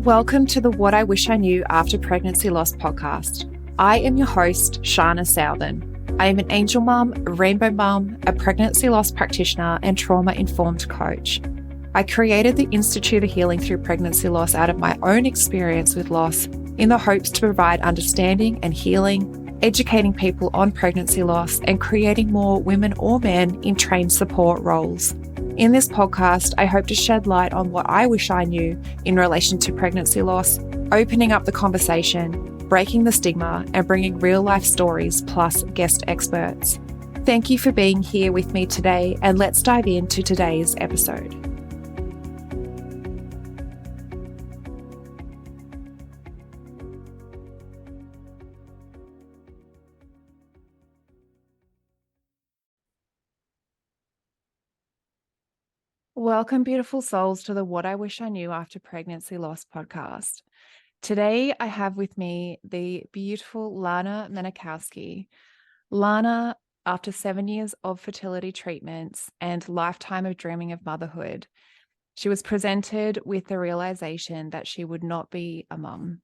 Welcome to the What I Wish I Knew After Pregnancy Loss podcast. I am your host, Shana Southern. I am an angel mum, a rainbow mum, a pregnancy loss practitioner, and trauma-informed coach. I created the Institute of Healing Through Pregnancy Loss out of my own experience with loss in the hopes to provide understanding and healing, educating people on pregnancy loss, and creating more women or men in trained support roles. In this podcast, I hope to shed light on what I wish I knew in relation to pregnancy loss, opening up the conversation, breaking the stigma, and bringing real-life stories plus guest experts. Thank you for being here with me today, and let's dive into today's episode. Welcome, beautiful souls, to the What I Wish I Knew After Pregnancy Loss podcast. Today, I have with me the beautiful Lana Manikowski. Lana, after 7 years of fertility treatments and lifetime of dreaming of motherhood, she was presented with the realization that she would not be a mum.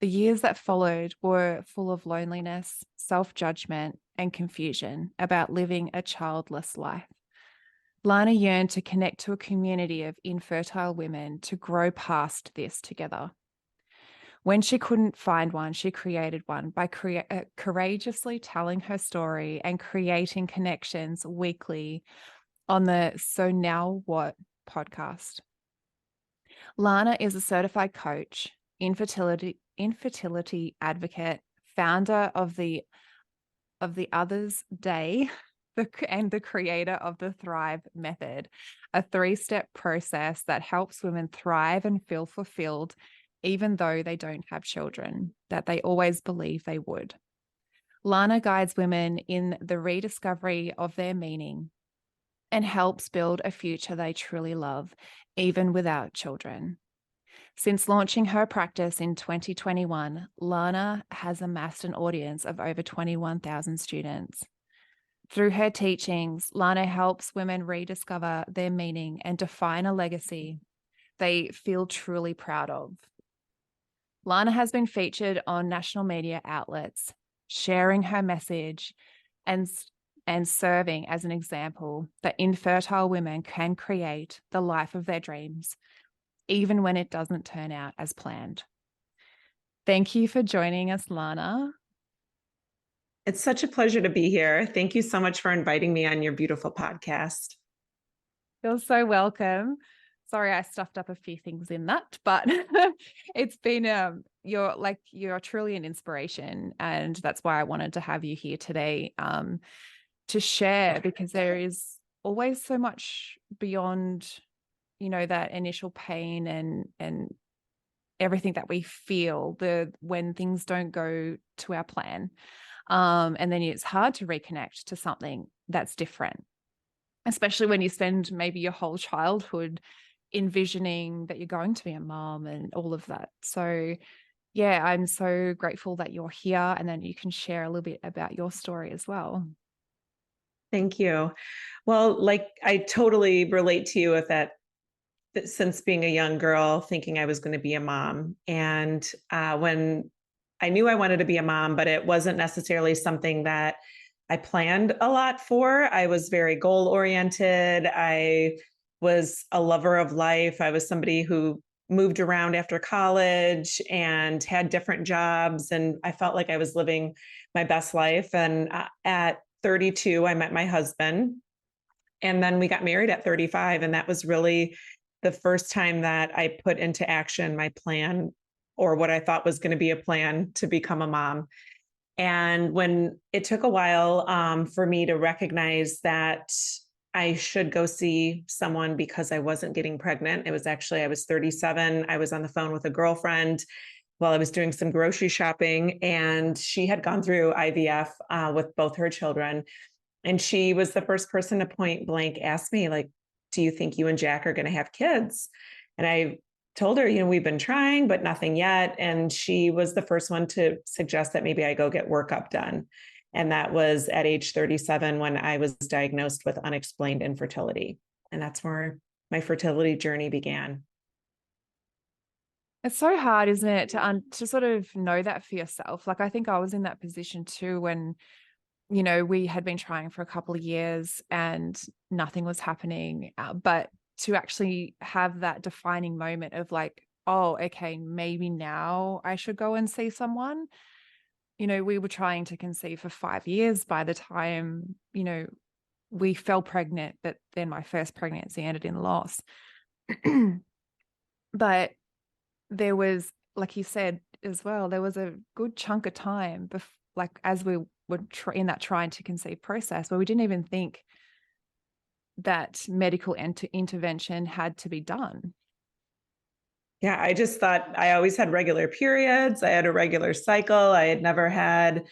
The years that followed were full of loneliness, self-judgment, and confusion about living a childless life. Lana yearned to connect to a community of infertile women to grow past this together. When she couldn't find one, she created one by courageously telling her story and creating connections weekly on the So Now What podcast. Lana is a certified coach, infertility advocate, founder of the Others Day, and the creator of the Thrive method, a 3-step process that helps women thrive and feel fulfilled, even though they don't have children, that they always believe they would. Lana guides women in the rediscovery of their meaning and helps build a future they truly love, even without children. Since launching her practice in 2021, Lana has amassed an audience of over 21,000 students. Through her teachings, Lana helps women rediscover their meaning and define a legacy they feel truly proud of. Lana has been featured on national media outlets, sharing her message and serving as an example that infertile women can create the life of their dreams, even when it doesn't turn out as planned. Thank you for joining us, Lana. It's such a pleasure to be here. Thank you so much for inviting me on your beautiful podcast. You're so welcome. Sorry, I stuffed up a few things in that, but it's been you're truly an inspiration, and that's why I wanted to have you here today to share, because there is always so much beyond, that initial pain and everything that we feel when things don't go to our plan. And then it's hard to reconnect to something that's different, especially when you spend maybe your whole childhood envisioning that you're going to be a mom and all of that. So yeah, I'm so grateful that you're here, and then you can share a little bit about your story as well. Thank you. Well, I totally relate to you with that since being a young girl, thinking I was going to be a mom. And when I knew I wanted to be a mom, but it wasn't necessarily something that I planned a lot for. I was very goal oriented. I was a lover of life. I was somebody who moved around after college and had different jobs. And I felt like I was living my best life. And at 32, I met my husband. And then we got married at 35. And that was really the first time that I put into action my plan, or what I thought was going to be a plan to become a mom. And when it took a while for me to recognize that I should go see someone because I wasn't getting pregnant. It was actually, I was 37. I was on the phone with a girlfriend while I was doing some grocery shopping, and she had gone through IVF with both her children. And she was the first person to point blank ask me, do you think you and Jack are going to have kids? And I told her, we've been trying, but nothing yet. And she was the first one to suggest that maybe I go get workup done. And that was at age 37 when I was diagnosed with unexplained infertility. And that's where my fertility journey began. Wow. It's so hard, isn't it, to sort of know that for yourself. Like, I think I was in that position too when, we had been trying for a couple of years and nothing was happening. But to actually have that defining moment of like, oh, okay, maybe now I should go and see someone. We were trying to conceive for 5 years by the time, we fell pregnant, but then my first pregnancy ended in loss. But there was, like you said as well, there was a good chunk of time like as we were in that trying to conceive process where we didn't even think that medical intervention had to be done. Yeah, I just thought I always had regular periods. I had a regular cycle. I had never had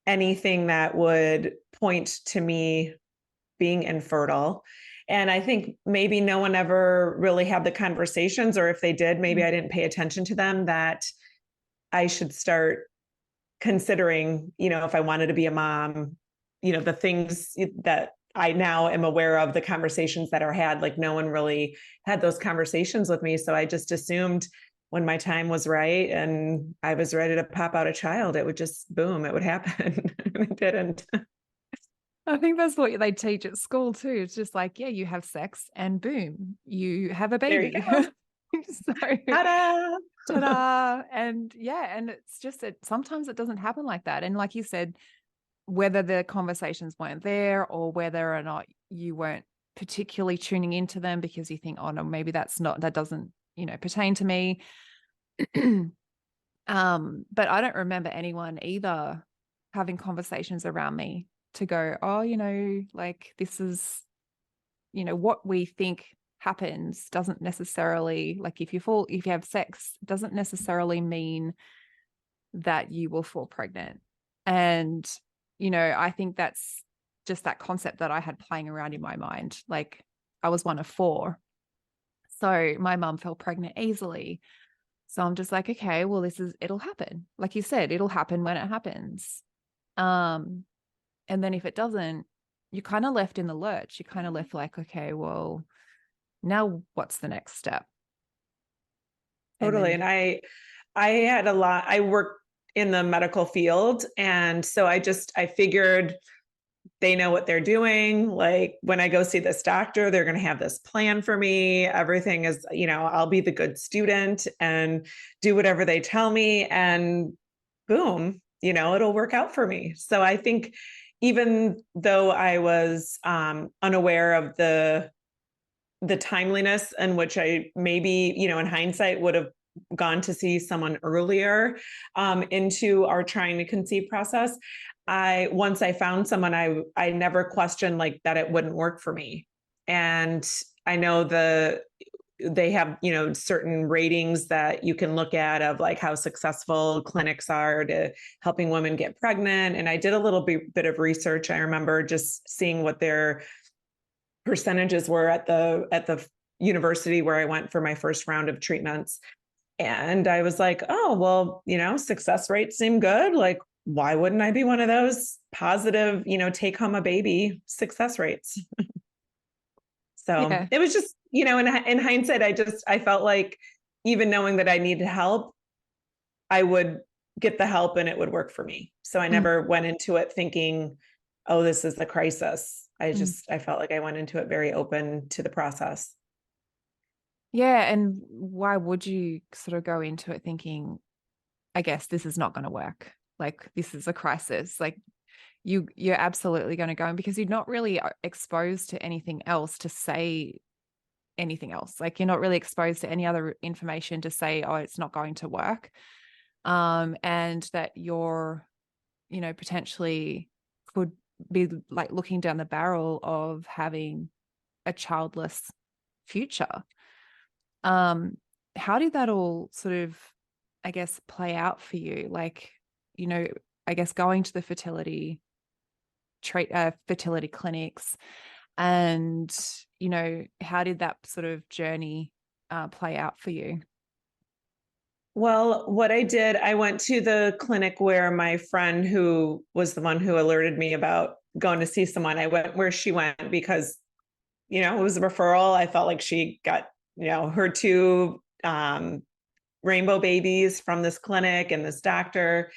anything that would point to me being infertile. And I think maybe no one ever really had the conversations, or if they did, maybe I didn't pay attention to them, that I should start considering, if I wanted to be a mom, the things that I now am aware of, the conversations that are had. Like, no one really had those conversations with me. So I just assumed when my time was right and I was ready to pop out a child, it would just boom, it would happen. It didn't. I think that's what they teach at school too. It's just like, yeah, you have sex and boom, you have a There you baby. go. So Ta-da! ta-da. And yeah, and it's just that sometimes it doesn't happen like that. And like you said, whether the conversations weren't there or whether or not you weren't particularly tuning into them because you think, oh no, maybe that doesn't, pertain to me. But I don't remember anyone either having conversations around me to go, oh, like this is, what we think happens doesn't necessarily, like if you have sex, doesn't necessarily mean that you will fall pregnant. And, I think that's just that concept that I had playing around in my mind. Like, I was one of four. So my mum fell pregnant easily. So I'm just like, okay, well, it'll happen. Like you said, it'll happen when it happens. And then if it doesn't, you're kind of left in the lurch. You're kind of left like, okay, well, now what's the next step? Totally. And I had I worked in the medical field. And so I figured they know what they're doing. Like, when I go see this doctor, they're going to have this plan for me. Everything is, I'll be the good student and do whatever they tell me. And boom, it'll work out for me. So I think even though I was unaware of the timeliness in which I maybe, in hindsight would have gone to see someone earlier into our trying to conceive process, once I found someone, I never questioned like that it wouldn't work for me. And I know they have, certain ratings that you can look at of like how successful clinics are to helping women get pregnant. And I did a little bit of research. I remember just seeing what their percentages were at the university where I went for my first round of treatments. And I was like, oh, well, success rates seem good. Like, why wouldn't I be one of those positive, take home a baby success rates? So Yeah. it was just, in hindsight, I felt like even knowing that I needed help, I would get the help and it would work for me. So I never went into it thinking, oh, this is the crisis. I felt like I went into it very open to the process. Yeah. And why would you sort of go into it thinking, I guess this is not going to work? Like, this is a crisis. Like, you're absolutely going to go in because you're not really exposed to anything else to say anything else. Like, you're not really exposed to any other information to say, oh, it's not going to work. And that you're, potentially could be like looking down the barrel of having a childless future. How did that all sort of, I guess, play out for you? Like, I guess going to the fertility clinics, and how did that sort of journey play out for you? Well, what I did, I went to the clinic where my friend, who was the one who alerted me about going to see someone, I went where she went because, it was a referral. I felt like she got, her two rainbow babies from this clinic and this doctor.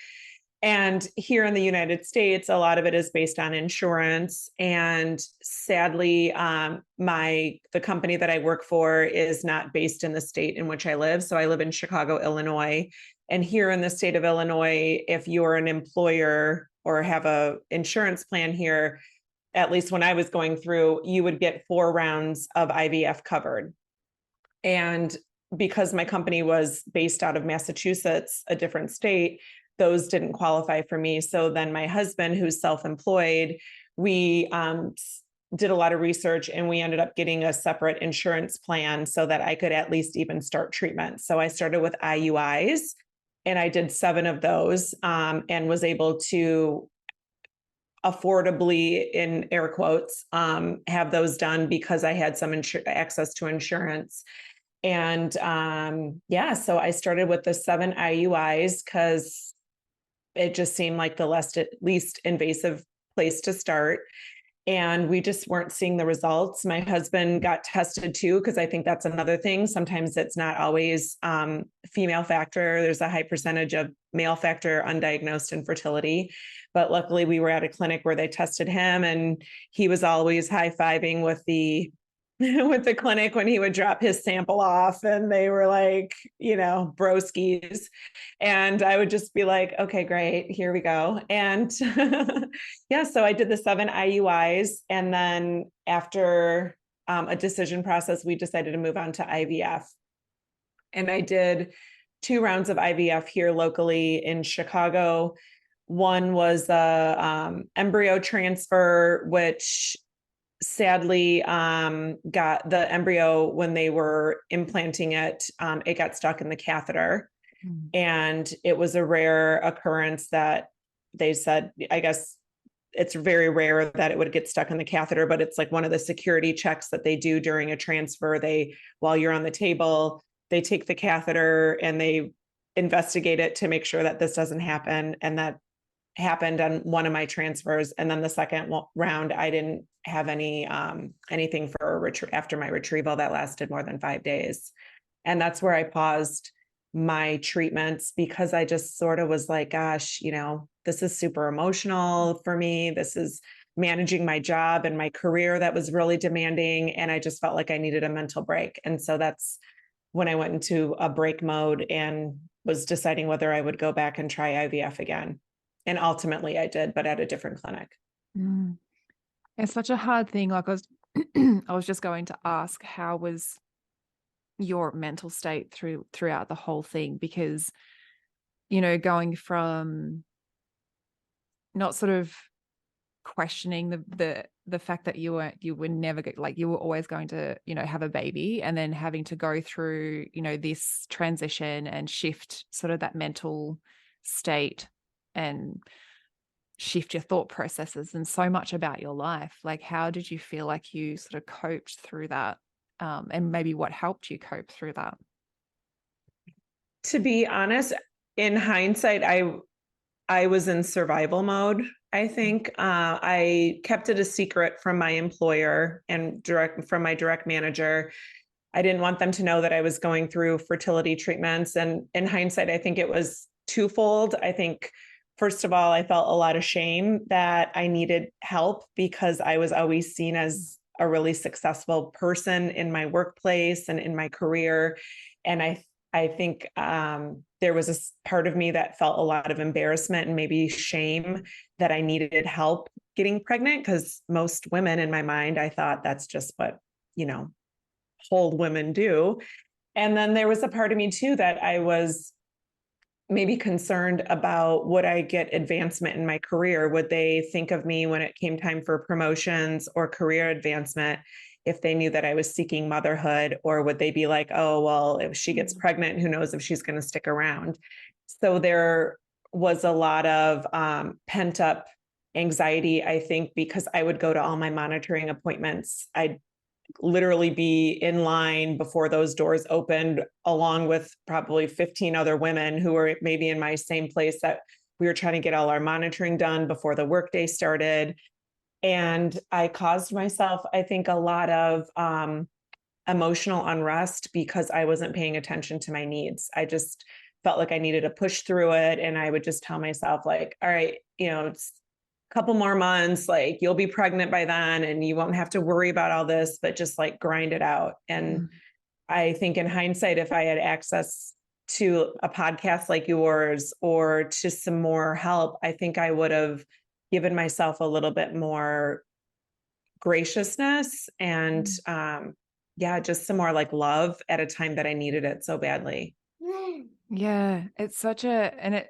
And here in the United States, a lot of it is based on insurance. And sadly, the company that I work for is not based in the state in which I live. So I live in Chicago, Illinois. And here in the state of Illinois, if you're an employer or have a insurance plan here, at least when I was going through, you would get 4 rounds of IVF covered. And because my company was based out of Massachusetts, a different state, those didn't qualify for me. So then my husband, who's self-employed, we did a lot of research and we ended up getting a separate insurance plan so that I could at least even start treatment. So I started with IUIs and I did 7 of those and was able to affordably, in air quotes, have those done because I had some access to insurance. And so I started with the 7 IUIs because it just seemed like the least invasive place to start. And we just weren't seeing the results. My husband got tested too, because I think that's another thing. Sometimes it's not always female factor. There's a high percentage of male factor undiagnosed infertility. But luckily we were at a clinic where they tested him and he was always high-fiving with the with the clinic when he would drop his sample off and they were like, broskies. And I would just be like, okay, great, here we go. And so I did the 7 IUIs. And then after a decision process, we decided to move on to IVF. And I did 2 rounds of IVF here locally in Chicago. One was a embryo transfer, which sadly got the embryo when they were implanting it, it got stuck in the catheter. And it was a rare occurrence that they said, I guess it's very rare that it would get stuck in the catheter, but it's like one of the security checks that they do during a transfer. While you're on the table, they take the catheter and they investigate it to make sure that this doesn't happen. And that happened on one of my transfers. And then the second round, I didn't have anything after my retrieval that lasted more than 5 days. And that's where I paused my treatments because I just sort of was like, gosh, this is super emotional for me. This is managing my job and my career that was really demanding. And I just felt like I needed a mental break. And so that's when I went into a break mode and was deciding whether I would go back and try IVF again. And ultimately I did, but at a different clinic. It's such a hard thing. Like I was just going to ask, how was your mental state throughout the whole thing? Because, going from not sort of questioning the fact that you were never you were always going to, have a baby, and then having to go through, this transition and shift sort of that mental state and shift your thought processes and so much about your life. Like, how did you feel like you sort of coped through that? And maybe what helped you cope through that? To be honest, in hindsight, I was in survival mode. I think I kept it a secret from my employer and from my direct manager. I didn't want them to know that I was going through fertility treatments. And in hindsight, I think it was twofold. I think, first of all, I felt a lot of shame that I needed help because I was always seen as a really successful person in my workplace and in my career. And I think there was a part of me that felt a lot of embarrassment and maybe shame that I needed help getting pregnant, because most women in my mind, I thought that's just what, whole women do. And then there was a part of me too that I was maybe concerned about, would I get advancement in my career? Would they think of me when it came time for promotions or career advancement if they knew that I was seeking motherhood? Or would they be like, oh, well, if she gets pregnant, who knows if she's going to stick around? So there was a lot of pent up anxiety, I think, because I would go to all my monitoring appointments. I'd literally be in line before those doors opened, along with probably 15 other women who were maybe in my same place, that we were trying to get all our monitoring done before the workday started. And I caused myself, I think, a lot of emotional unrest because I wasn't paying attention to my needs. I just felt like I needed to push through it. And I would just tell myself like, all right, it's a couple more months, like you'll be pregnant by then and you won't have to worry about all this, but just like grind it out. And Mm. I think in hindsight, if I had access to a podcast like yours or to some more help, I think I would have given myself a little bit more graciousness and yeah, just some more like love at a time that I needed it so badly. Yeah, it's such a, and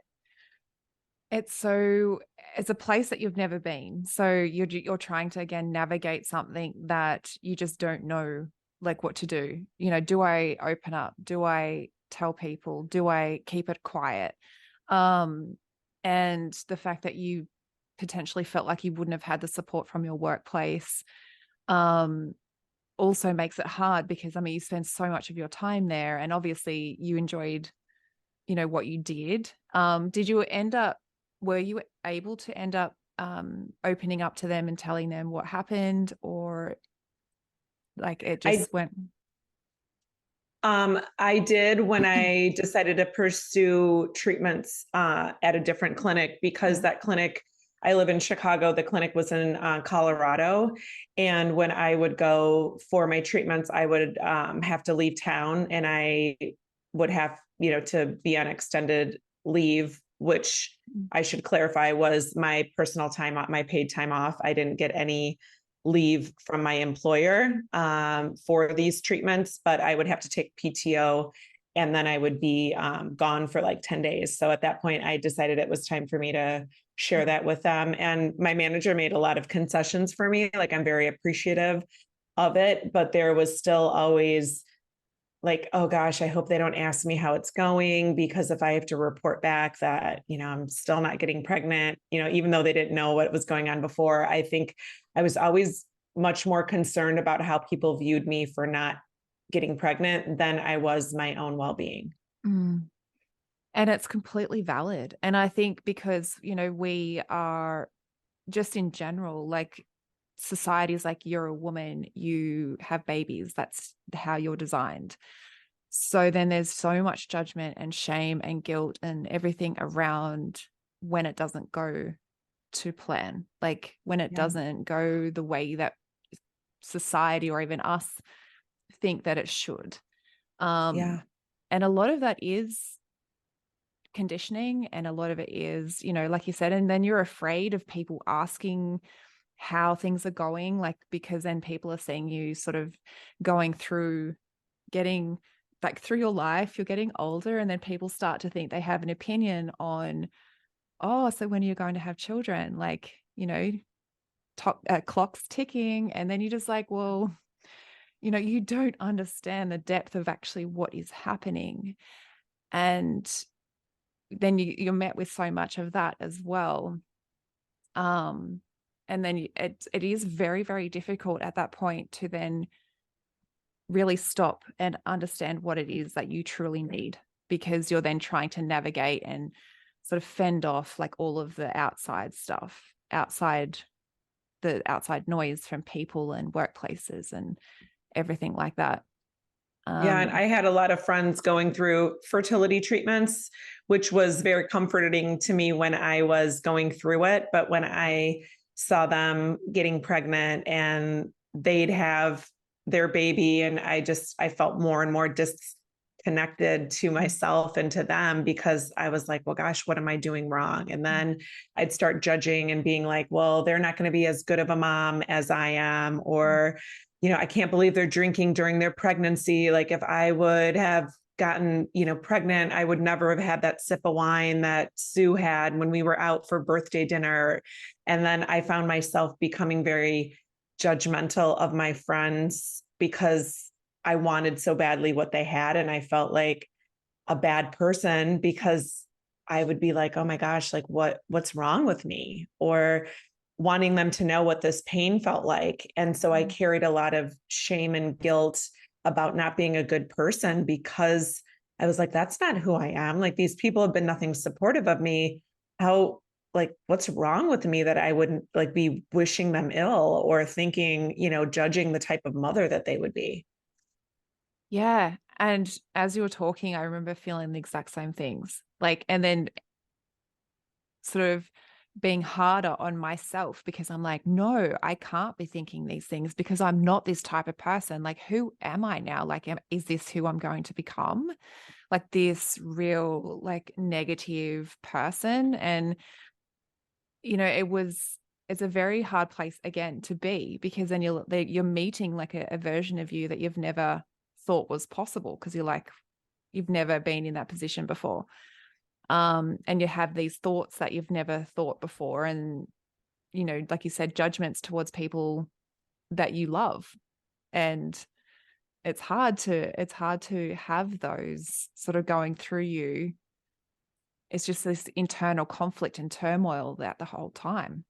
it's a place that you've never been. So you're trying to again navigate something that you just don't know like what to do. Do I open up? Do I tell people? Do I keep it quiet? And the fact that you potentially felt like you wouldn't have had the support from your workplace also makes it hard because I mean you spend so much of your time there and obviously you enjoyed what you did. Were you able to end up opening up to them and telling them what happened, or like it I just went? I did when I decided to pursue treatments at a different clinic because Yeah. that clinic, I live in Chicago, the clinic was in Colorado. And when I would go for my treatments, I would have to leave town and I would have, to be on extended leave, which I should clarify was my personal time, my paid time off. I didn't get any leave from my employer for these treatments, but I would have to take PTO and then I would be gone for like 10 days. So at that point, I decided it was time for me to share that with them. And my manager made a lot of concessions for me. Like I'm very appreciative of it, but there was still always like, oh gosh, I hope they don't ask me how it's going because if I have to report back that, I'm still not getting pregnant, even though they didn't know what was going on before, I think I was always much more concerned about how people viewed me for not getting pregnant than I was my own well-being. Mm. And it's completely valid. And I think because, we are just in general, like society is like, you're a woman, you have babies, that's how you're designed. So then there's so much judgment and shame and guilt and everything around when it doesn't go to plan, like when it Yeah. doesn't go the way that society or even us think that it should. Yeah. And a lot of that is conditioning and a lot of it is, like you said, and then you're afraid of people asking how things are going, like because then people are seeing you sort of going through getting like through your life, you're getting older, and then people start to think they have an opinion on, oh, so when are you going to have children? Like, clock's ticking. And then you're just like, well, you don't understand the depth of actually what is happening. And then you're met with so much of that as well. And then it is very, very difficult at that point to then really stop and understand what it is that you truly need, because you're then trying to navigate and sort of fend off like all of the outside stuff, the outside noise from people and workplaces and everything like that. Yeah. And I had a lot of friends going through fertility treatments, which was very comforting to me when I was going through it. But when I saw them getting pregnant and they'd have their baby, and I felt more and more disconnected to myself and to them because I was like, well, gosh, what am I doing wrong? And then I'd start judging and being like, well, they're not going to be as good of a mom as I am, or I can't believe they're drinking during their pregnancy. Like if I would have gotten, pregnant, I would never have had that sip of wine that Sue had when we were out for birthday dinner. And then I found myself becoming very judgmental of my friends because I wanted so badly what they had. And I felt like a bad person because I would be like, oh my gosh, like what's wrong with me? Or wanting them to know what this pain felt like. And so I carried a lot of shame and guilt about not being a good person because I was like, that's not who I am. Like these people have been nothing supportive of me. How, like, what's wrong with me that I wouldn't like be wishing them ill or thinking, judging the type of mother that they would be. Yeah. And as you were talking, I remember feeling the exact same things. Like, and then sort of being harder on myself because I'm like, no, I can't be thinking these things because I'm not this type of person. Like, who am I now? Like, is this who I'm going to become? Like this real, like negative person. And, it's a very hard place again to be because then you're meeting like a version of you that you've never thought was possible because you've never been in that position before. And you have these thoughts that you've never thought before. And, like you said, judgments towards people that you love. And it's hard to have those sort of going through you. It's just this internal conflict and turmoil that the whole time.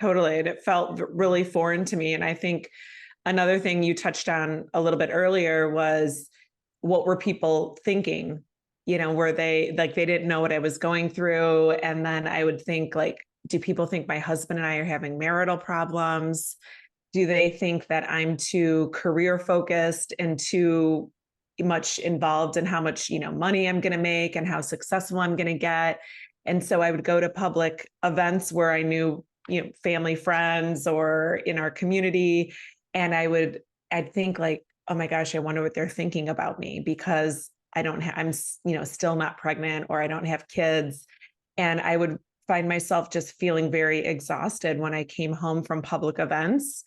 Totally. And it felt really foreign to me. And I think another thing you touched on a little bit earlier was, what were people thinking? Were they like, they didn't know what I was going through? And then I would think like, do people think my husband and I are having marital problems? Do they think that I'm too career focused and too much involved in how much, money I'm going to make and how successful I'm going to get? And so I would go to public events where I knew, family, friends, or in our community. And I'd think like, oh my gosh, I wonder what they're thinking about me because I'm, still not pregnant, or I don't have kids. And I would find myself just feeling very exhausted when I came home from public events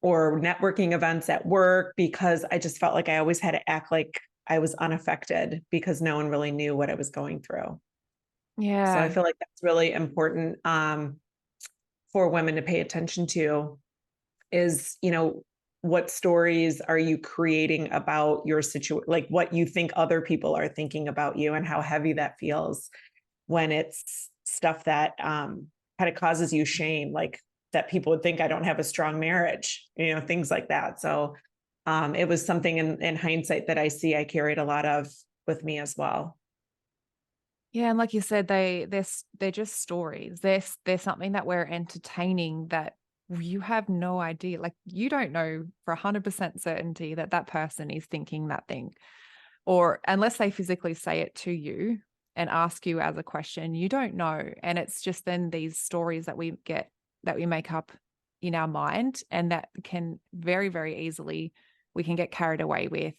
or networking events at work, because I just felt like I always had to act like I was unaffected because no one really knew what I was going through. So I Yeah. feel like that's really important for women to pay attention to is, what stories are you creating about your situation, like what you think other people are thinking about you, and how heavy that feels when it's stuff that kind of causes you shame, like that people would think I don't have a strong marriage, things like that. So it was something in hindsight that I see I carried a lot of with me as well. Yeah, and like you said, they're just stories. They're something that we're entertaining that you have no idea. Like you don't know for 100% certainty that that person is thinking that thing, or unless they physically say it to you and ask you as a question, you don't know. And it's just then these stories that we make up in our mind, and that can very, very easily we can get carried away with.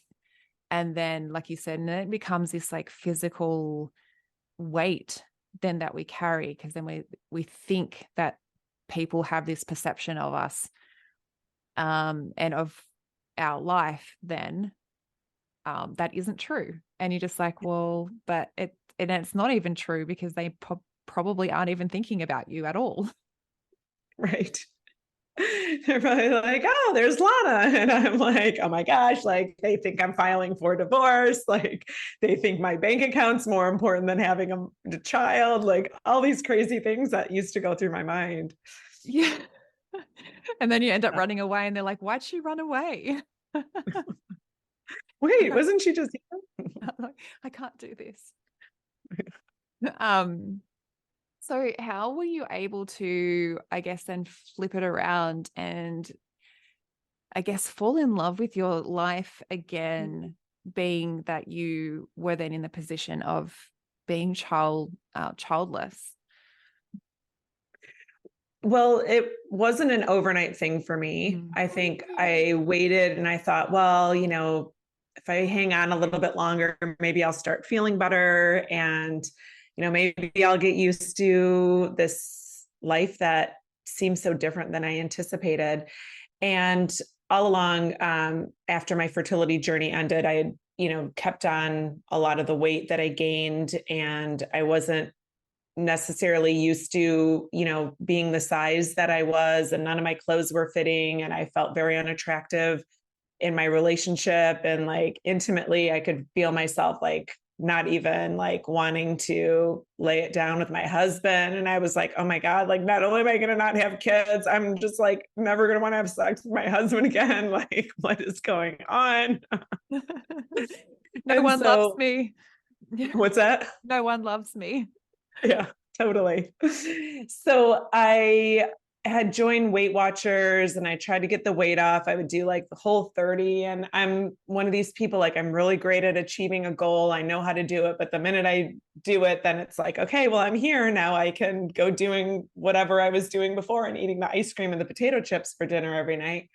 And then, like you said, and then it becomes this like physical weight then that we carry because then we think that people have this perception of us and of our life then that isn't true, and you're just like, well, but it's not even true because they probably aren't even thinking about you at all. Right. They're probably like, oh, there's Lana. And I'm like, oh my gosh, like they think I'm filing for divorce. Like they think my bank account's more important than having a child. Like all these crazy things that used to go through my mind. Yeah. And then you end up running away and they're like, why'd she run away? Wait, wasn't she just here? I can't do this. um So how were you able to, I guess, then flip it around and I guess fall in love with your life again, being that you were then in the position of being childless? Well, it wasn't an overnight thing for me. Mm. I think I waited and I thought, well, if I hang on a little bit longer, maybe I'll start feeling better. And, maybe I'll get used to this life that seems so different than I anticipated. And all along, after my fertility journey ended, I had, kept on a lot of the weight that I gained, and I wasn't necessarily used to, being the size that I was, and none of my clothes were fitting. And I felt very unattractive in my relationship. And like intimately, I could feel myself like not even like wanting to lay it down with my husband. And I was like, oh my God, like not only am I going to not have kids, I'm just like never going to want to have sex with my husband again. Like, what is going on? No And one loves so, me. what's that? No one loves me. Yeah, totally. So I had joined Weight Watchers and I tried to get the weight off. I would do like the Whole30. And I'm one of these people, like I'm really great at achieving a goal. I know how to do it. But the minute I do it, then it's like, okay, well, I'm here now. I can go doing whatever I was doing before and eating the ice cream and the potato chips for dinner every night.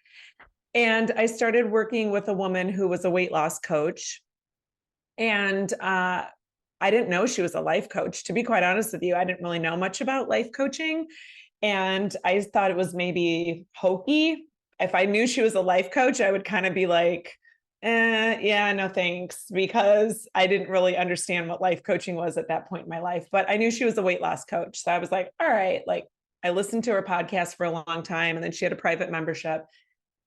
And I started working with a woman who was a weight loss coach. And I didn't know she was a life coach. To be quite honest with you, I didn't really know much about life coaching. And I thought it was maybe hokey. If I knew she was a life coach, I would kind of be like, yeah, no thanks, because I didn't really understand what life coaching was at that point in my life. But I knew she was a weight loss coach. So I was like, all right, like I listened to her podcast for a long time. And then she had a private membership.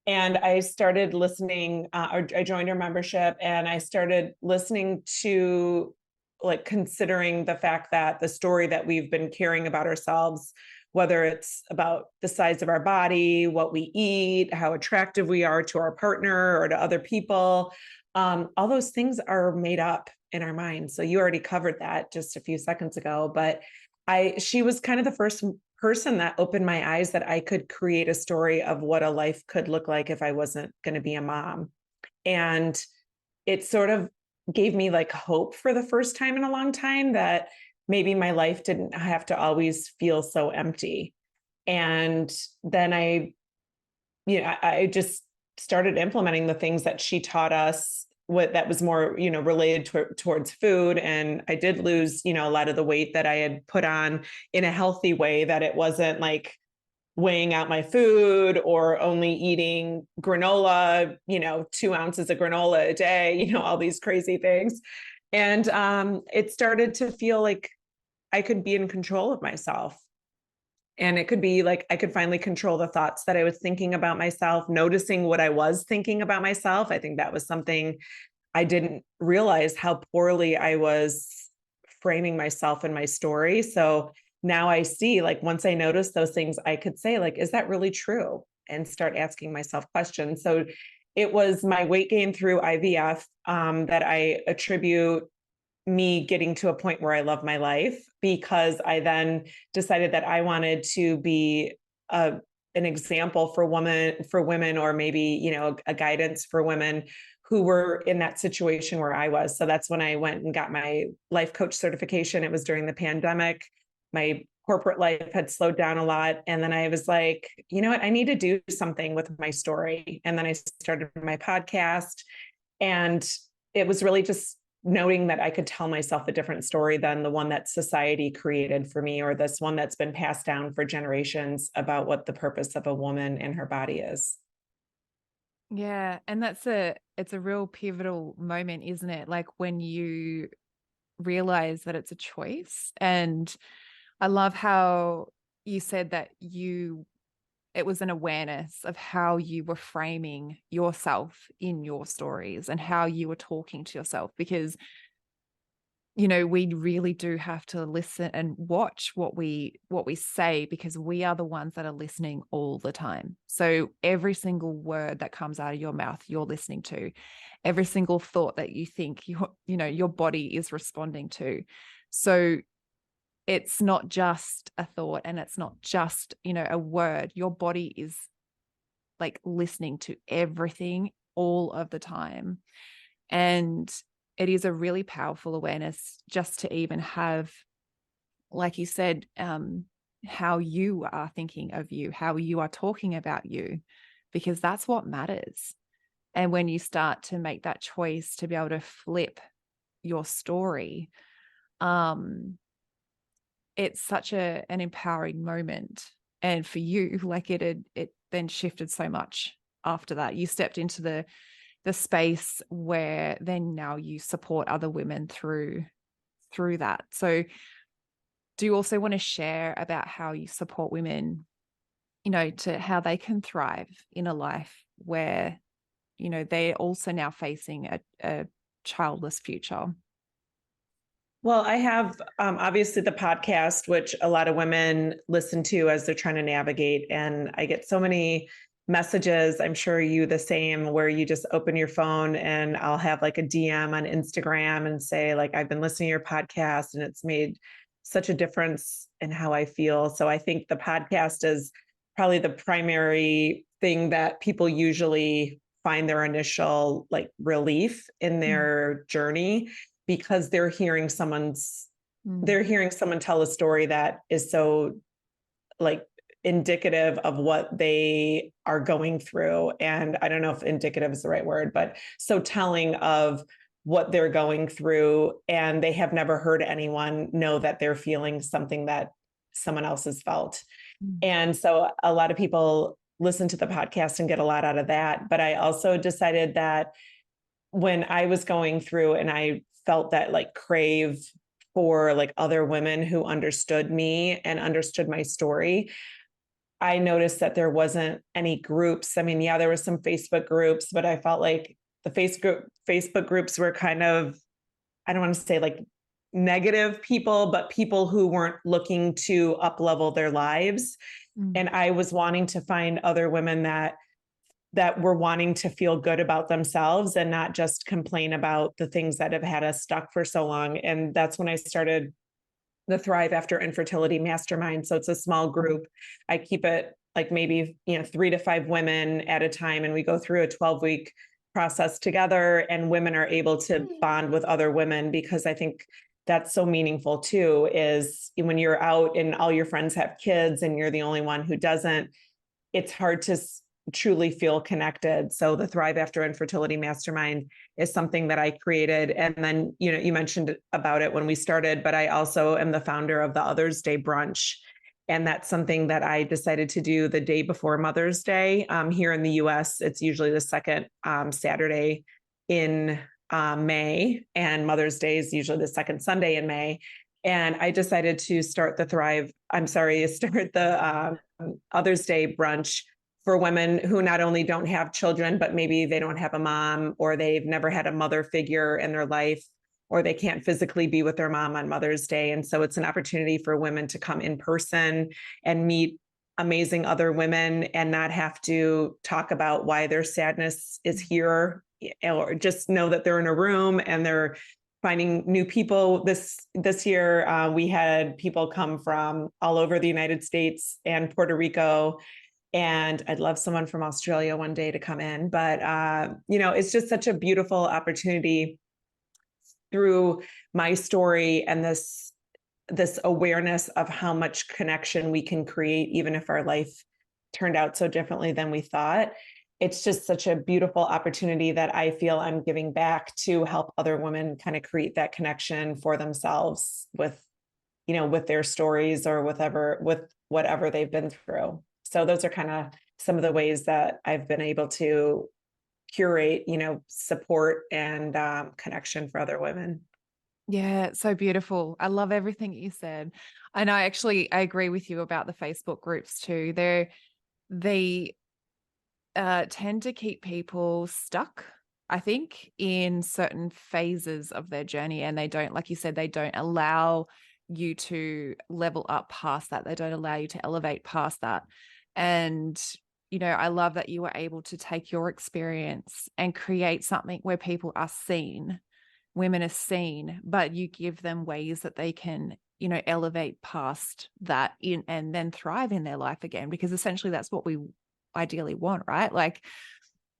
And I started listening, or I joined her membership and I started listening to, like, considering the fact that the story that we've been caring about ourselves, whether it's about the size of our body, what we eat, how attractive we are to our partner or to other people, all those things are made up in our minds. So you already covered that just a few seconds ago, but she was kind of the first person that opened my eyes that I could create a story of what a life could look like if I wasn't going to be a mom. And it sort of gave me like hope for the first time in a long time that maybe my life didn't have to always feel so empty. And then I just started implementing the things that she taught us, what that was more, related towards food. And I did lose, a lot of the weight that I had put on in a healthy way, that it wasn't like weighing out my food or only eating granola, 2 ounces of granola a day, all these crazy things. And it started to feel like I could be in control of myself. And it could be like I could finally control the thoughts that I was thinking about myself, noticing what I was thinking about myself. I think that was something I didn't realize, how poorly I was framing myself in my story. So now I see, like, once I notice those things, I could say, like, is that really true? And start asking myself questions. So it was my weight gain through IVF that I attribute me getting to a point where I love my life, because I then decided that I wanted to be an example for women, or maybe, a guidance for women who were in that situation where I was. So that's when I went and got my life coach certification. It was during the pandemic. My corporate life had slowed down a lot. And then I was like, you know what, I need to do something with my story. And then I started my podcast, and it was really just knowing that I could tell myself a different story than the one that society created for me, or this one that's been passed down for generations, about what the purpose of a woman and her body is. Yeah. And it's a real pivotal moment, isn't it? Like when you realize that it's a choice. And I love how you said that it was an awareness of how you were framing yourself in your stories and how you were talking to yourself, because we really do have to listen and watch what we say, because we are the ones that are listening all the time. So every single word that comes out of your mouth, you're listening to. Every single thought that you think, your body is responding to. So it's not just a thought, and it's not just, a word. Your body is like listening to everything all of the time. And it is a really powerful awareness just to even have, like you said, how you are thinking of you, how you are talking about you, because that's what matters. And when you start to make that choice to be able to flip your story, it's such an empowering moment. And for you, like it then shifted so much after that. You stepped into the space where then now you support other women through that. So do you also want to share about how you support women, to how they can thrive in a life where, they're also now facing a childless future? Well, I have obviously the podcast, which a lot of women listen to as they're trying to navigate. And I get so many messages, I'm sure you the same, where you just open your phone and I'll have like a DM on Instagram and say, like, I've been listening to your podcast and it's made such a difference in how I feel. So I think the podcast has probably the primary thing that people usually find their initial like relief in their journey, because they're hearing someone tell a story that is so like indicative of what they are going through. And I don't know if indicative is the right word, but so telling of what they're going through. And they have never heard anyone know that they're feeling something that someone else has felt. And so a lot of people listen to the podcast and get a lot out of that. But I also decided that when I was going through and I felt that like crave for like other women who understood me and understood my story, I noticed that there wasn't any groups. I mean, yeah, there were some Facebook groups, but I felt like the Facebook groups were kind of, I don't want to say like negative people, but people who weren't looking to up level their lives. And I was wanting to find other women that were wanting to feel good about themselves and not just complain about the things that have had us stuck for so long. And that's when I started the Thrive After Infertility Mastermind. So it's a small group. I keep it like maybe, 3 to 5 women at a time. And we go through a 12-week process together, and women are able to bond with other women, because I think that's so meaningful too, is when you're out and all your friends have kids and you're the only one who doesn't, it's hard to truly feel connected. So the Thrive After Infertility Mastermind is something that I created. And then, you mentioned about it when we started, but I also am the founder of the Mother's Day Brunch. And that's something that I decided to do the day before Mother's Day. Here in the US, it's usually the second Saturday in May, and Mother's Day is usually the second Sunday in May. And I decided to start the Mother's Day Brunch for women who not only don't have children, but maybe they don't have a mom, or they've never had a mother figure in their life, or they can't physically be with their mom on Mother's Day. And so it's an opportunity for women to come in person and meet amazing other women and not have to talk about why their sadness is here, or just know that they're in a room and they're finding new people. This year, we had people come from all over the United States and Puerto Rico. And I'd love someone from Australia one day to come in. But, it's just such a beautiful opportunity through my story and this awareness of how much connection we can create, even if our life turned out so differently than we thought. It's just such a beautiful opportunity that I feel I'm giving back to help other women kind of create that connection for themselves with their stories or with whatever they've been through. So those are kind of some of the ways that I've been able to curate, support and connection for other women. Yeah, so beautiful. I love everything you said. And I agree with you about the Facebook groups too. They tend to keep people stuck, I think, in certain phases of their journey. And they don't, like you said, they don't allow you to level up past that. They don't allow you to elevate past that. And, I love that you were able to take your experience and create something where people are seen, women are seen, but you give them ways that they can, elevate past that and then thrive in their life again, because essentially that's what we ideally want, right? Like,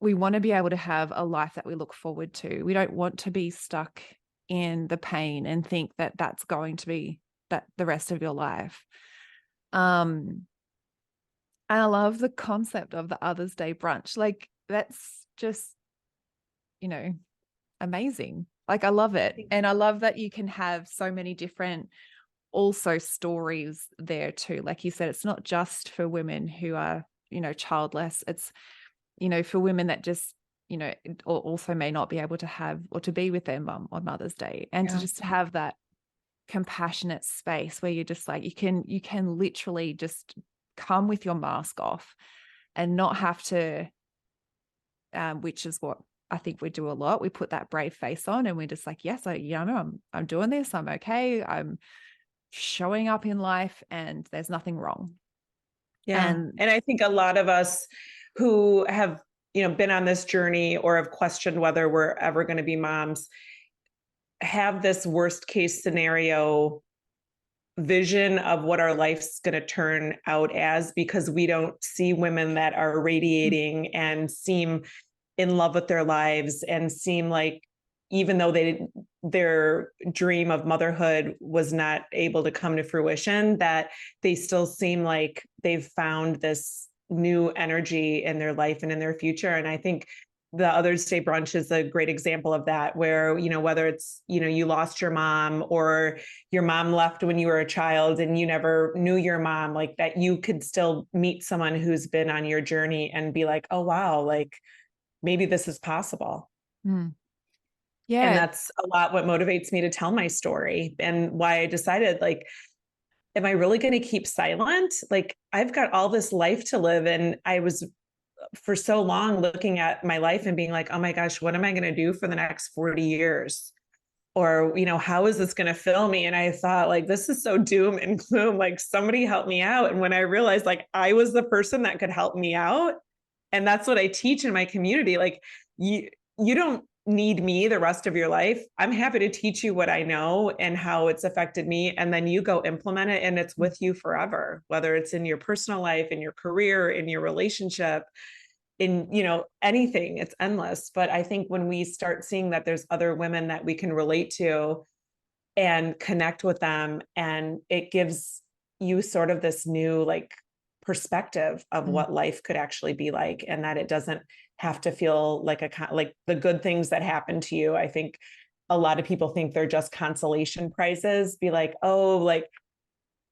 we want to be able to have a life that we look forward to. We don't want to be stuck in the pain and think that that's going to be that the rest of your life. And I love the concept of the Mother's Day Brunch. Like, that's just, amazing. Like, I love it. And I love that you can have so many different also stories there too. Like you said, it's not just for women who are, childless. It's, for women that just, or also may not be able to have or to be with their mum on Mother's Day, and to just have that compassionate space where you're just like, you can literally just come with your mask off and not have to, which is what I think we do a lot. We put that brave face on and we're just like, yes, I'm doing this. I'm okay. I'm showing up in life and there's nothing wrong. Yeah. And I think a lot of us who have, been on this journey or have questioned whether we're ever going to be moms have this worst case scenario vision of what our life's going to turn out as, because we don't see women that are radiating and seem in love with their lives and seem like, even though their dream of motherhood was not able to come to fruition, that they still seem like they've found this new energy in their life and in their future. And I think the Others Day Brunch is a great example of that, where, whether it's, you lost your mom, or your mom left when you were a child and you never knew your mom, like that, you could still meet someone who's been on your journey and be like, oh, wow, like maybe this is possible. Mm. And Yeah. that's a lot what motivates me to tell my story, and why I decided, like, am I really going to keep silent? Like, I've got all this life to live. And I was for so long looking at my life and being like, oh my gosh, what am I going to do for the next 40 years? Or, how is this going to fill me? And I thought, like, this is so doom and gloom. Like, somebody help me out. And when I realized, like, I was the person that could help me out, and that's what I teach in my community. Like, you don't need me the rest of your life. I'm happy to teach you what I know and how it's affected me. And then you go implement it, and it's with you forever, whether it's in your personal life, in your career, in your relationship, in, anything. It's endless. But I think when we start seeing that there's other women that we can relate to and connect with them, and it gives you sort of this new, like, perspective of what life could actually be like, and that it doesn't have to feel like like the good things that happen to you. I think a lot of people think they're just consolation prizes, be like, oh, like,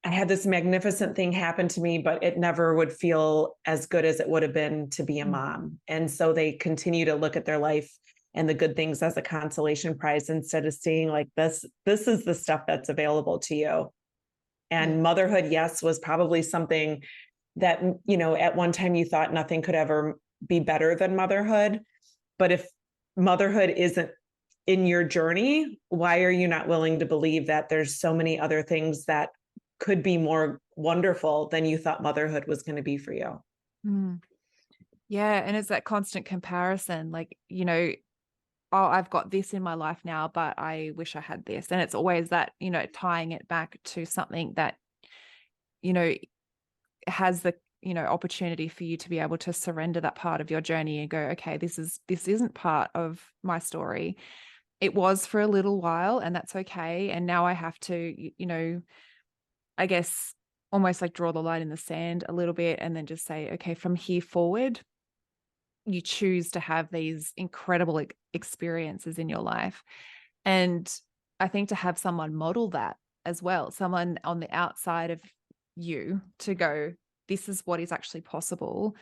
I had this magnificent thing happen to me, but it never would feel as good as it would have been to be a mom. And so they continue to look at their life and the good things as a consolation prize, instead of seeing, like, this is the stuff that's available to you. And motherhood, yes, was probably something that, at one time you thought nothing could ever be better than motherhood. But if motherhood isn't in your journey, why are you not willing to believe that there's so many other things that could be more wonderful than you thought motherhood was going to be for you? Mm. Yeah. And it's that constant comparison, like, oh, I've got this in my life now, but I wish I had this. And it's always that, tying it back to something that, has the, opportunity for you to be able to surrender that part of your journey and go, okay, this isn't part of my story. It was for a little while, and that's okay. And now I have to, I guess almost like draw the line in the sand a little bit, and then just say, okay, from here forward, you choose to have these incredible experiences in your life. And I think to have someone model that as well, someone on the outside of you to go, this is what is actually possible,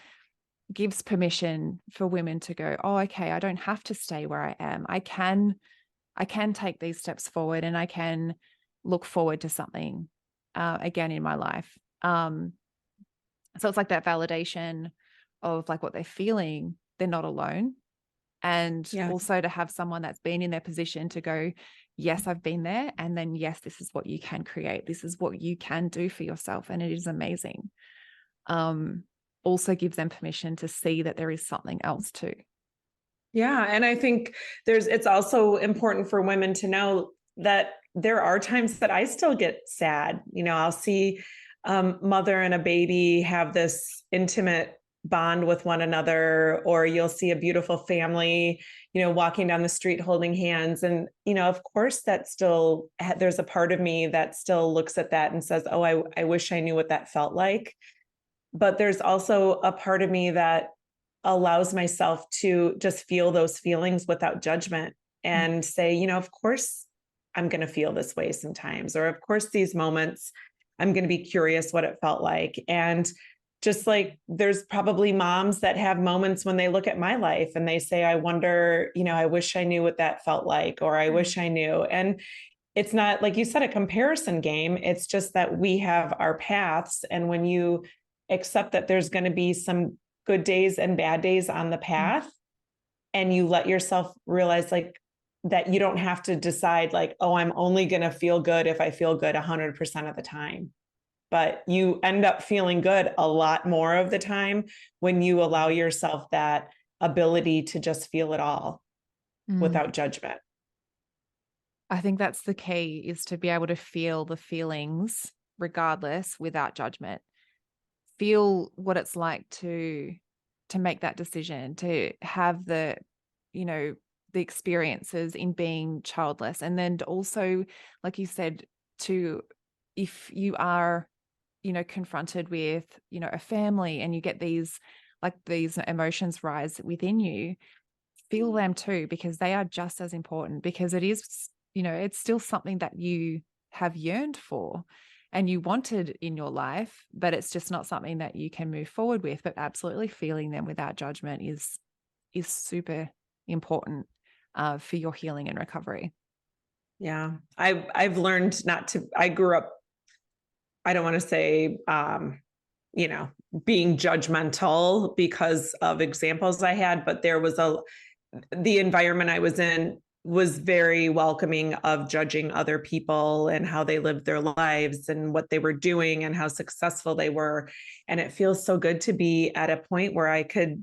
gives permission for women to go, oh, okay, I don't have to stay where I am. I can take these steps forward, and I can look forward to something again in my life. So it's like that validation of like what they're feeling, they're not alone. And also to have someone that's been in their position to go, yes, I've been there. And then, yes, this is what you can create. This is what you can do for yourself. And it is amazing. Also gives them permission to see that there is something else too. Yeah. And I think it's also important for women to know that there are times that I still get sad. I'll see mother and a baby have this intimate bond with one another, or you'll see a beautiful family, walking down the street holding hands. And, of course, that still, there's a part of me that still looks at that and says, oh, I wish I knew what that felt like. But there's also a part of me that allows myself to just feel those feelings without judgment and say, of course, I'm going to feel this way sometimes, or of course, these moments, I'm going to be curious what it felt like. And just like there's probably moms that have moments when they look at my life and they say, I wonder, I wish I knew what that felt like, or I wish I knew. And it's not, like you said, a comparison game. It's just that we have our paths. And when you accept that there's going to be some good days and bad days on the path, and you let yourself realize, like, that you don't have to decide, like, oh, I'm only going to feel good if I feel good 100% of the time. But you end up feeling good a lot more of the time when you allow yourself that ability to just feel it all without judgment. I think that's the key, is to be able to feel the feelings regardless, without judgment. Feel what it's like to make that decision, to have the, the experiences in being childless. And then also, like you said, to, if you are, confronted with, a family, and you get these emotions rise within you, feel them too, because they are just as important, because it is, it's still something that you have yearned for and you wanted in your life, but it's just not something that you can move forward with. But absolutely feeling them without judgment is super important for your healing and recovery. Yeah. I've learned not to, I grew up, I don't want to say, being judgmental because of examples I had, but the environment I was in was very welcoming of judging other people and how they lived their lives and what they were doing and how successful they were. And it feels so good to be at a point where I could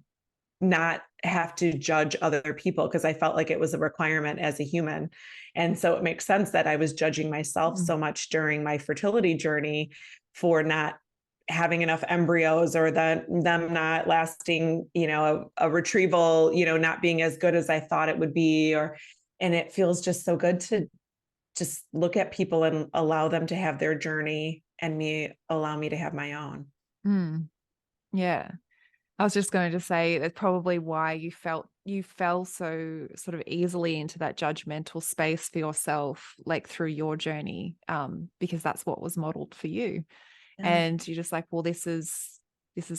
not have to judge other people, because I felt like it was a requirement as a human. And so it makes sense that I was judging myself so much during my fertility journey for not having enough embryos, or them not lasting, a retrieval, not being as good as I thought it would be, and it feels just so good to just look at people and allow them to have their journey, and allow me to have my own. Yeah. I was just going to say that's probably why you fell so sort of easily into that judgmental space for yourself, like through your journey, because that's what was modeled for you. Yeah. And you're just like, well, this is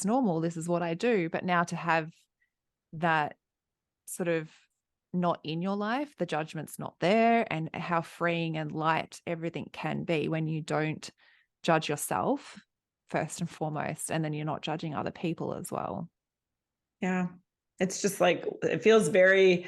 normal. This is what I do. But now to have that sort of not in your life, the judgment's not there, and how freeing and light everything can be when you don't judge yourself first and foremost, and then you're not judging other people as well. Yeah. It's just like, it feels very,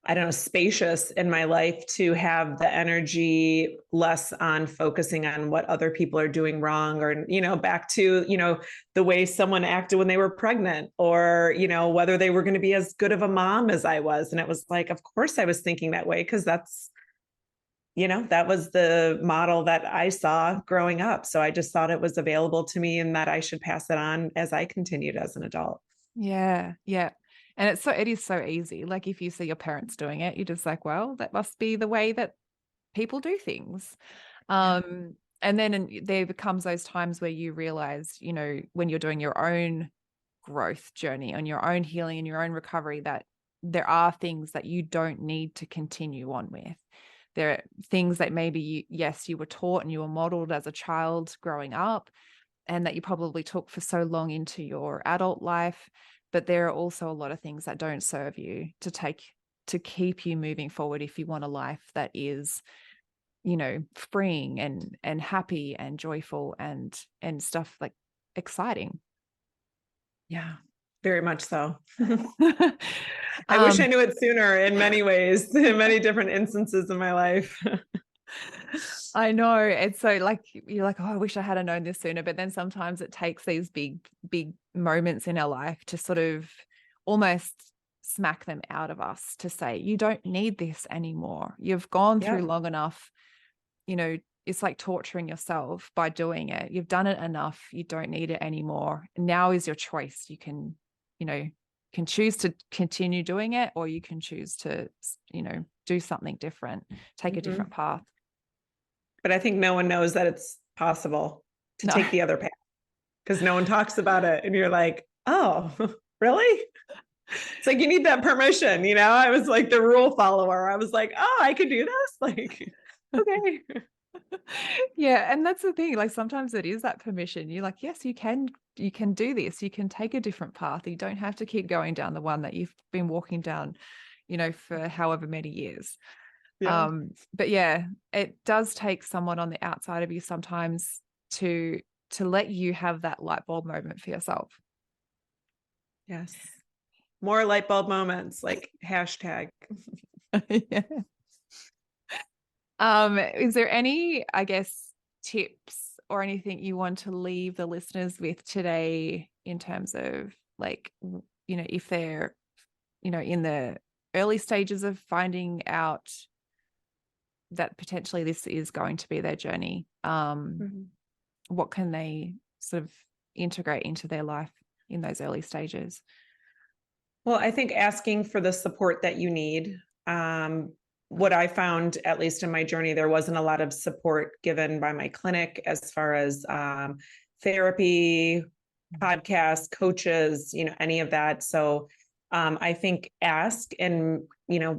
I don't know, spacious in my life to have the energy less on focusing on what other people are doing wrong, or, back to, the way someone acted when they were pregnant, or, whether they were going to be as good of a mom as I was. And it was like, of course I was thinking that way, because that's, that was the model that I saw growing up. So I just thought it was available to me and that I should pass it on as I continued as an adult. Yeah. Yeah. And it is so easy. Like if you see your parents doing it, you're just like, well, that must be the way that people do things. Yeah. And then there becomes those times where you realize, when you're doing your own growth journey, on your own healing and your own recovery, that there are things that you don't need to continue on with. There are things that maybe you were taught and you were modeled as a child growing up, and that you probably took for so long into your adult life. But there are also a lot of things that don't serve you to keep you moving forward if you want a life that is, freeing and happy and joyful and stuff, like exciting. Yeah, very much so. I wish I knew it sooner in many ways, in many different instances in my life. I know. It's so like, you're like, oh, I wish I had known this sooner. But then sometimes it takes these big moments in our life to sort of almost smack them out of us, to say, you don't need this anymore. You've gone through long enough. It's like torturing yourself by doing it. You've done it enough. You don't need it anymore. Now is your choice. You can, can choose to continue doing it, or you can choose to, do something different, take a different path. But I think no one knows that it's possible to No. take the other path, because no one talks about it. And you're like, oh, really? It's like, you need that permission. I was like the rule follower. I was like, oh, I could do this. Like, okay. Yeah. And that's the thing. Like sometimes it is that permission. You're like, yes, you can do this. You can take a different path. You don't have to keep going down the one that you've been walking down, for however many years. Yeah. But yeah, it does take someone on the outside of you sometimes to let you have that light bulb moment for yourself. Yes. More light bulb moments, like hashtag. Yeah. Is there any, I guess, tips or anything you want to leave the listeners with today, in terms of like, if they're, in the early stages of finding out that potentially this is going to be their journey? what can they sort of integrate into their life in those early stages? Well, I think asking for the support that you need. What I found, at least in my journey, there wasn't a lot of support given by my clinic as far as therapy, podcasts, coaches, any of that. So I think ask and,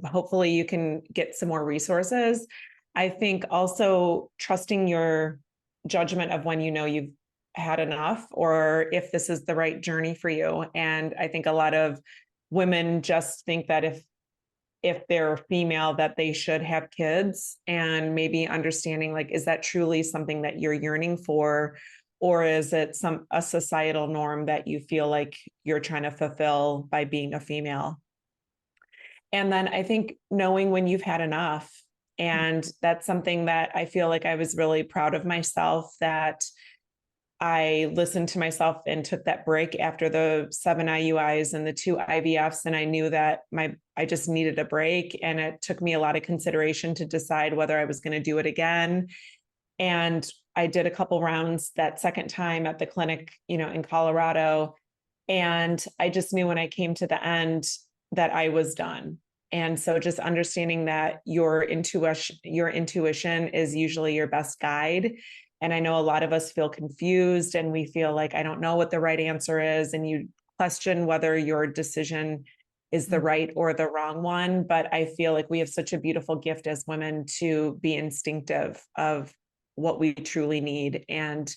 hopefully you can get some more resources. I think also trusting your judgment of when you've had enough or if this is the right journey for you. And I think a lot of women just think that if they're female that they should have kids, and maybe understanding, like, is that truly something that you're yearning for, or is it a societal norm that you feel like you're trying to fulfill by being a female? And then I think knowing when you've had enough. And that's something that I feel like I was really proud of myself, that I listened to myself and took that break after the 7 IUIs and the 2 IVFs. And I knew that I just needed a break. And it took me a lot of consideration to decide whether I was going to do it again. And I did a couple rounds that second time at the clinic, in Colorado. And I just knew when I came to the end that I was done. And so just understanding that your intuition is usually your best guide. And I know a lot of us feel confused and we feel like, I don't know what the right answer is. And you question whether your decision is the right or the wrong one. But I feel like we have such a beautiful gift as women to be instinctive of what we truly need. And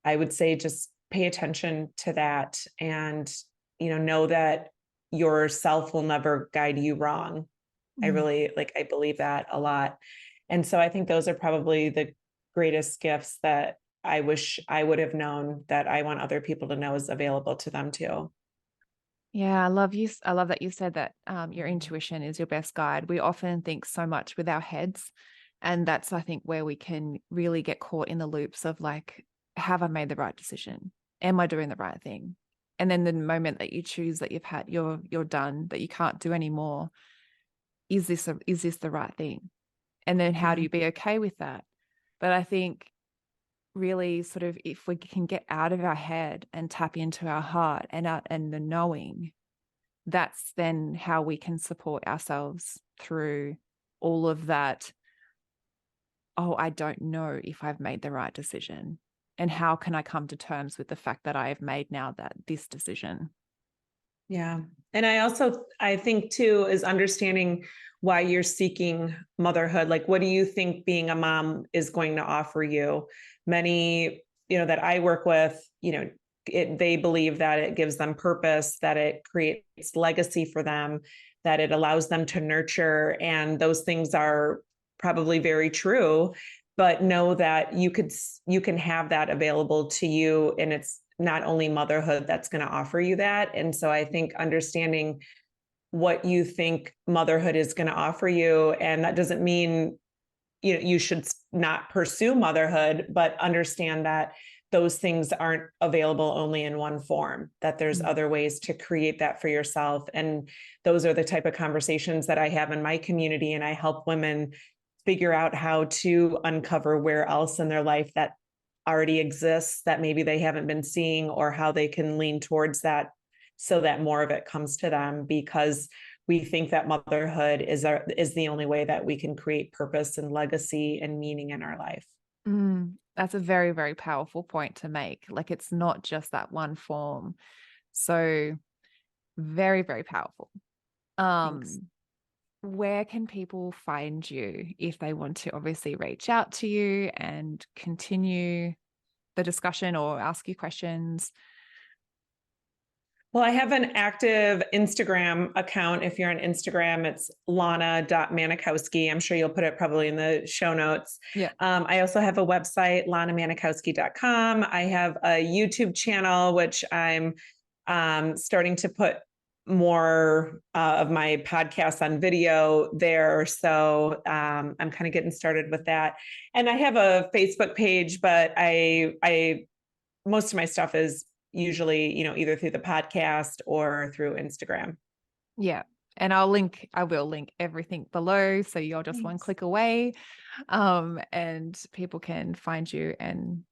I would say just pay attention to that and, know that yourself will never guide you wrong. I believe that a lot. And so I think those are probably the greatest gifts that I wish I would have known, that I want other people to know is available to them too. Yeah, I love you. I love that you said that your intuition is your best guide. We often think so much with our heads. And that's, I think, where we can really get caught in the loops of like, have I made the right decision? Am I doing the right thing? And then the moment that you choose that you're done, that you can't do anymore, is this the right thing? And then how do you be okay with that? But I think really sort of, if we can get out of our head and tap into our heart and the knowing, that's then how we can support ourselves through all of that. Oh, I don't know if I've made the right decision. And how can I come to terms with the fact that I have made now this decision? Yeah. And I think too, is understanding why you're seeking motherhood. Like, what do you think being a mom is going to offer you? Many, that I work with, they believe that it gives them purpose, that it creates legacy for them, that it allows them to nurture. And those things are probably very true, but know that you can have that available to you. And it's not only motherhood that's going to offer you that. And so I think understanding what you think motherhood is going to offer you, and that doesn't mean, you should not pursue motherhood, but understand that those things aren't available only in one form, that there's other ways to create that for yourself. And those are the type of conversations that I have in my community. And I help women figure out how to uncover where else in their life that already exists that maybe they haven't been seeing, or how they can lean towards that so that more of it comes to them, because we think that motherhood is the only way that we can create purpose and legacy and meaning in our life. That's a very, very powerful point to make. Like, it's not just that one form. So very, very powerful. Thanks. Where can people find you if they want to obviously reach out to you and continue the discussion or ask you questions? Well, I have an active Instagram account. If you're on Instagram, it's lana.manikowski. I'm sure you'll put it probably in the show notes. Yeah. I also have a website, lanamanikowski.com. I have a YouTube channel, which I'm starting to put more of my podcasts on video there. So I'm kind of getting started with that. And I have a Facebook page, but I most of my stuff is usually, either through the podcast or through Instagram. Yeah. And I will link everything below. So you're just one click away. And people can find you and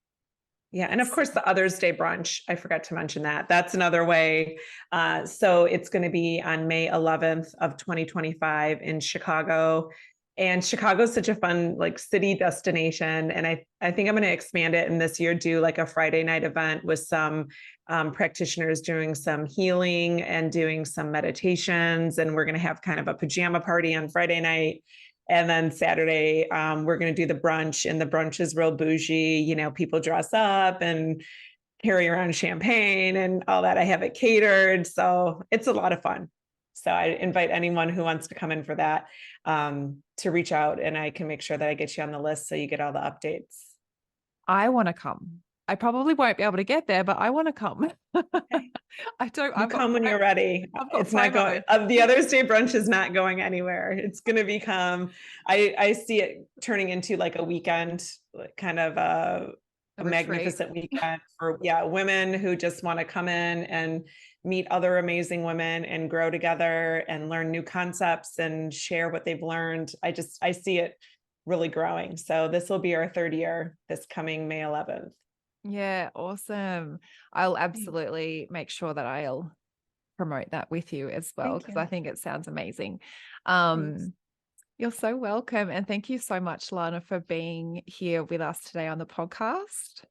Yeah. And of course, the Other's Day brunch, I forgot to mention that. That's another way. So it's going to be on May 11th of 2025 in Chicago. And Chicago is such a fun like city destination. And I think I'm going to expand it and this year do like a Friday night event with some practitioners doing some healing and doing some meditations. And we're going to have kind of a pajama party on Friday night. And then Saturday, we're going to do the brunch, and the brunch is real bougie. You know, people dress up and carry around champagne and all that. I have it catered. So it's a lot of fun. So I invite anyone who wants to come in for that to reach out, and I can make sure that I get you on the list so you get all the updates. I want to come. I probably won't be able to get there, but I want to come. Okay. I've come when you're ready. It's not going. The Other's Day brunch is not going anywhere. It's going to become. I see it turning into like a weekend, kind of a magnificent weekend for women who just want to come in and meet other amazing women and grow together and learn new concepts and share what they've learned. I see it really growing. So this will be our third year this coming May 11th. Yeah, awesome. I'll absolutely make sure that I'll promote that with you as well, because I think it sounds amazing. You're so welcome. And thank you so much, Lana, for being here with us today on the podcast.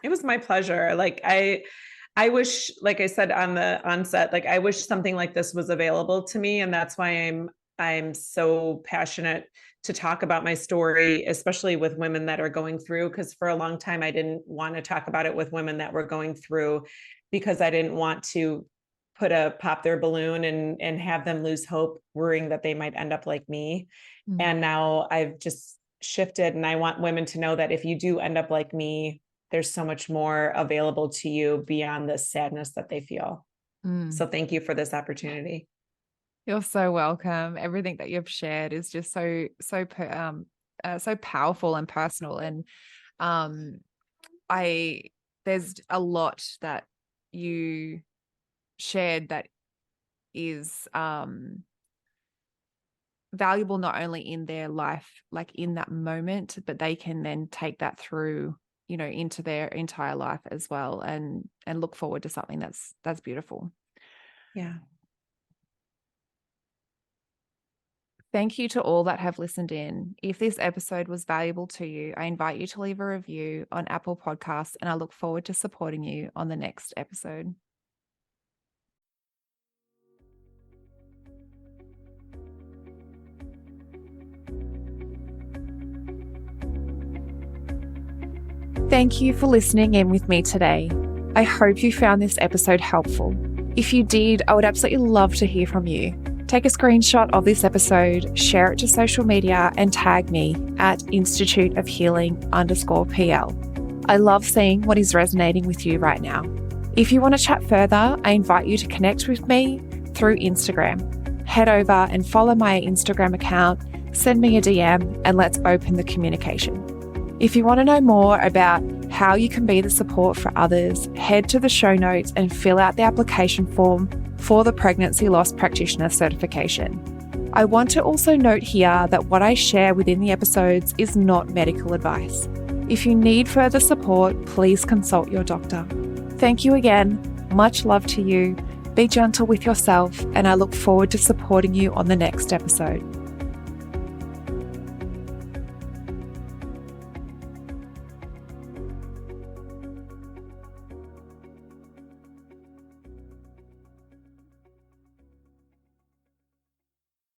It was my pleasure. Like I wish, like I said on the onset, like I wish something like this was available to me. And that's why I'm so passionate to talk about my story, especially with women that are going through, because for a long time, I didn't want to talk about it with women that were going through, because I didn't want to pop their balloon and have them lose hope, worrying that they might end up like me. Mm-hmm. And now I've just shifted, and I want women to know that if you do end up like me, there's so much more available to you beyond the sadness that they feel. So thank you for this opportunity. You're so welcome. Everything that you've shared is just so powerful and personal. And there's a lot that you shared that is valuable not only in their life, like in that moment, but they can then take that through, you know, into their entire life as well, and look forward to something that's beautiful. Yeah. Thank you to all that have listened in. If this episode was valuable to you, I invite you to leave a review on Apple Podcasts, and I look forward to supporting you on the next episode. Thank you for listening in with me today. I hope you found this episode helpful. If you did, I would absolutely love to hear from you. Take a screenshot of this episode, share it to social media, and tag me at instituteofhealing_PL. I love seeing what is resonating with you right now. If you want to chat further, I invite you to connect with me through Instagram. Head over and follow my Instagram account, send me a DM, and let's open the communication. If you want to know more about how you can be the support for others, head to the show notes and fill out the application form for the Pregnancy Loss Practitioner certification. I want to also note here that what I share within the episodes is not medical advice. If you need further support, please consult your doctor. Thank you again. Much love to you. Be gentle with yourself, and I look forward to supporting you on the next episode.